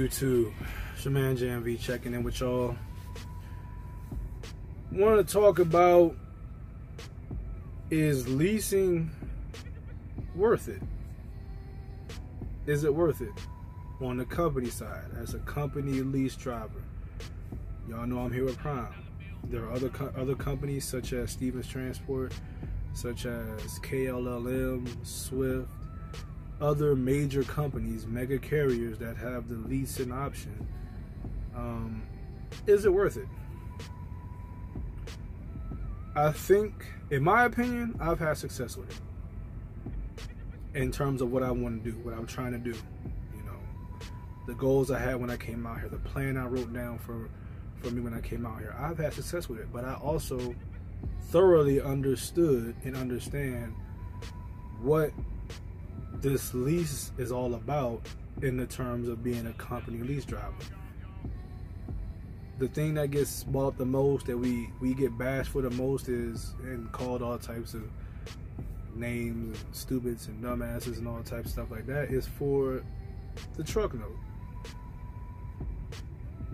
YouTube? It's your man JMV checking in with y'all. Want to talk about, is leasing worth it? Is it worth it on the company side as a company lease driver? Y'all know I'm here with Prime. There are other companies such as Stevens Transport, such as KLLM, Swift, other major companies, mega carriers that have the leasing option. Is it worth it? I think, in my opinion, I've had success with it. In terms of what I want to do, what I'm trying to do. You know, the goals I had when I came out here, the plan I wrote down for me when I came out here. I've had success with it, but I also thoroughly understood and understand what this lease is all about in the terms of being a company lease driver. The thing that gets bought up the most, that we get bashed for the most, is, and called all types of names, and stupids and dumbasses and all types of stuff like that, is for the truck note.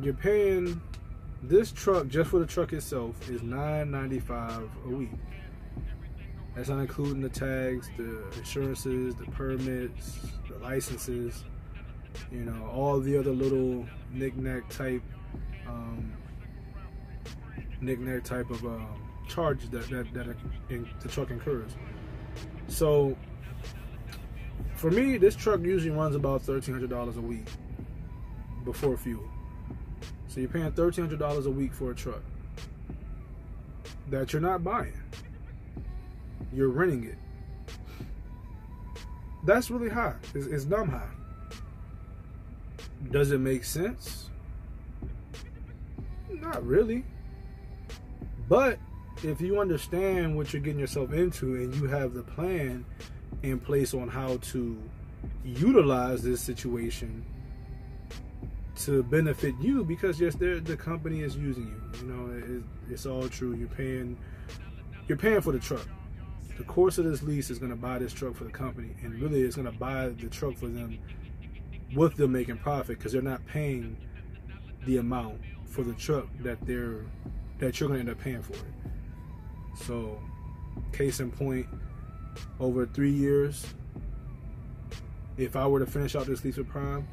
You're paying, this truck, just for the truck itself, is $9.95 a week. That's not including the tags, the insurances, the permits, the licenses, you know, all the other little knick-knack type of charges that the truck incurs. So for me, this truck usually runs about $1,300 a week before fuel. So you're paying $1,300 a week for a truck that you're not buying. You're renting it. That's really high. It's dumb high. Does it make sense? Not really. But if you understand what you're getting yourself into and you have the plan in place on how to utilize this situation to benefit you, because yes, the company is using you. You know, it's all true. You're paying for the truck. The course of this lease is going to buy this truck for the company, and really it's going to buy the truck for them with them making profit, because they're not paying the amount for the truck that you're going to end up paying for it. So, case in point, over 3 years, if I were to finish out this lease with Prime,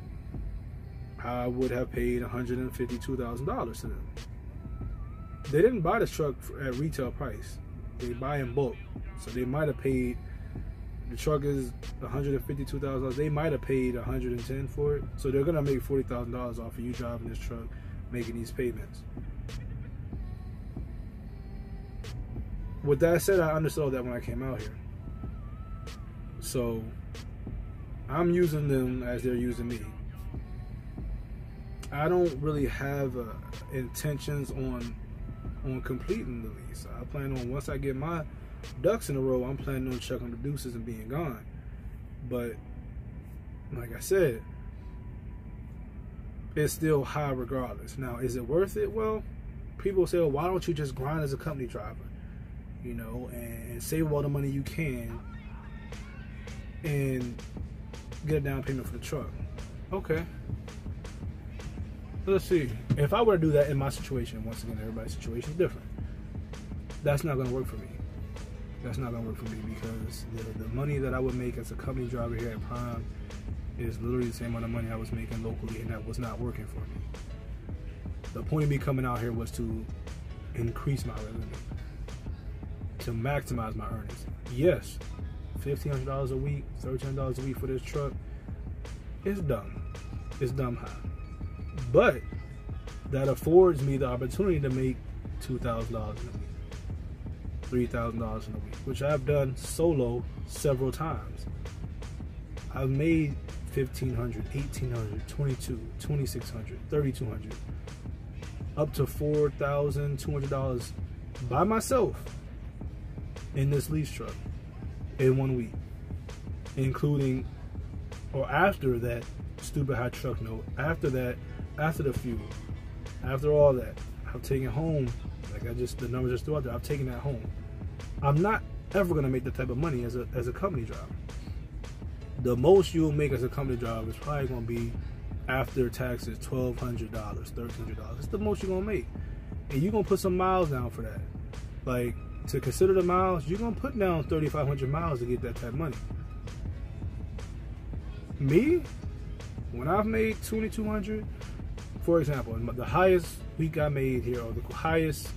I would have paid $152,000 to them. They didn't buy this truck at retail price. They buy in bulk. So they might have paid, the truck is $152,000. They might have paid $110,000 for it. So they're gonna make $40,000 off of you driving this truck, making these payments. With that said, I understood that when I came out here. So I'm using them as they're using me. I don't really have intentions on completing the lease. I plan on, once I get my ducks in a row, I'm planning on checking the deuces and being gone. But like I said, it's still high regardless. Now, is it worth it? Well, people say, well, why don't you just grind as a company driver, you know, and save all the money you can and get a down payment for the truck? Okay. Let's see. If I were to do that in my situation, once again, everybody's situation is different. That's not going to work for me. That's not going to work for me, because the money that I would make as a company driver here at Prime is literally the same amount of money I was making locally, and that was not working for me. The point of me coming out here was to increase my revenue, to maximize my earnings. Yes, $1,500 a week, $1,300 a week for this truck is dumb. It's dumb high. But that affords me the opportunity to make $2,000 in a week, $3,000 in a week, which I've done solo several times. I've made $1,500, $1,800, $2,200, $2,600, $3,200, up to $4,200 by myself in this lease truck in 1 week, including, or after that stupid high truck note, after that, after the fuel, after all that, I've taken home, like the numbers just threw out there, I've taken that home. I'm not ever gonna make that type of money as a company driver. The most you'll make as a company driver is probably gonna be after taxes, $1,200, $1,300. It's the most you're gonna make, and you're gonna put some miles down for that. Like, to consider the miles, you're gonna put down 3,500 miles to get that type of money. Me, when I've made 2,200, for example, the highest week I made here, or the highest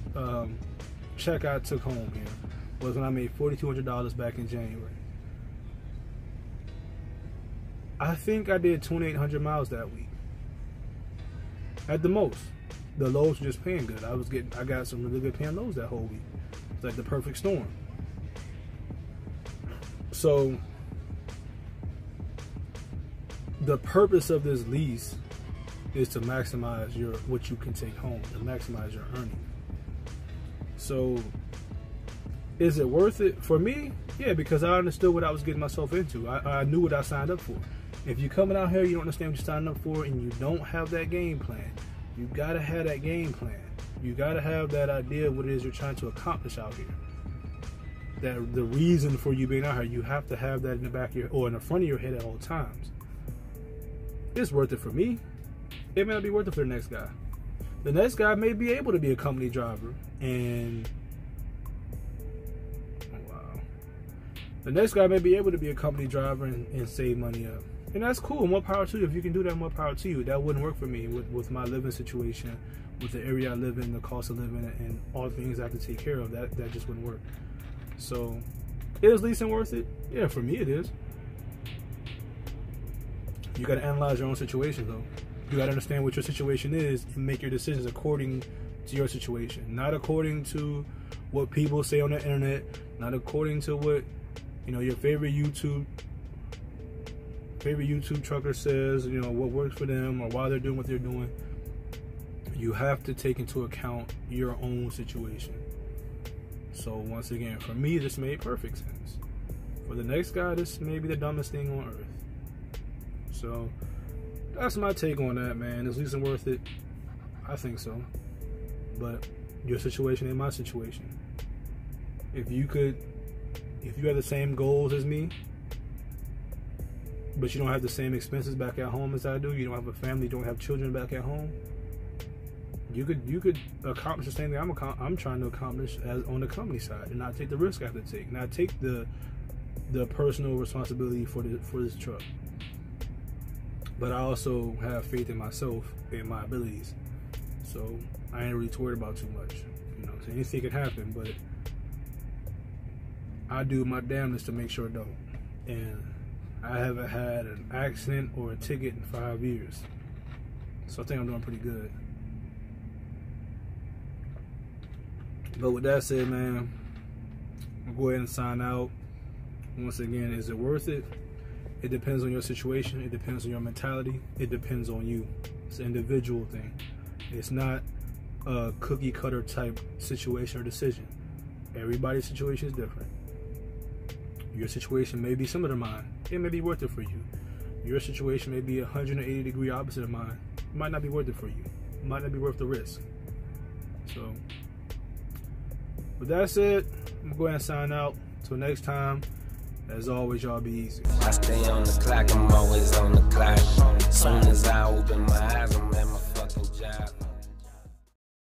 check I took home here, was when I made $4,200 back in January. I think I did 2,800 miles that week, at the most. The lows were just paying good. I got some really good paying lows that whole week. It's like the perfect storm. So the purpose of this lease is to maximize what you can take home, to maximize your earning. So is it worth it? For me, yeah, because I understood what I was getting myself into. I knew what I signed up for. If you're coming out here, you don't understand what you're signing up for, and you don't have that game plan, you gotta have that game plan. You gotta have that idea of what it is you're trying to accomplish out here. That the reason for you being out here, you have to have that in the back of your, or in the front of your head at all times. It's worth it for me. It may not be worth it for the next guy. The next guy may be able to be a company driver and the next guy may be able to be a company driver and save money up. And that's cool. More power to you. If you can do that, more power to you. That wouldn't work for me with my living situation, with the area I live in, the cost of living, and all the things I have to take care of. That just wouldn't work. So, is leasing worth it? Yeah, for me it is. You got to analyze your own situation, though. You got to understand what your situation is and make your decisions according to your situation, not according to what people say on the internet, not according to what your favorite YouTube trucker says, what works for them or why they're doing what they're doing. You have to take into account your own situation. So once again, for me, this made perfect sense. For the next guy, this may be the dumbest thing on earth. So that's my take on that, man. Is leasing worth it? I think so. But your situation ain't my situation. If you have the same goals as me, but you don't have the same expenses back at home as I do, you don't have a family, you don't have children back at home, you could accomplish the same thing I'm trying to accomplish as on the company side, and not take the risk I have to take, not take the personal responsibility for this truck. But I also have faith in myself and my abilities, so I ain't really too worried about too much. So anything could happen, but I do my damnedest to make sure it don't. And I haven't had an accident or a ticket in 5 years, so I think I'm doing pretty good. But with that said, man, I'll go ahead and sign out. Once again, is it worth it? It depends on your situation. It depends on your mentality. It depends on you. It's an individual thing. It's not a cookie cutter type situation or decision. Everybody's situation is different. Your situation may be similar to mine. It may be worth it for you. Your situation may be 180 degree opposite of mine. It might not be worth it for you. It might not be worth the risk. So, with that said, I'm going to go ahead and sign out. Till next time, as always, y'all be easy. I stay on the clock, I'm always on the clock. As soon as I open my eyes, I'm at my fucking job.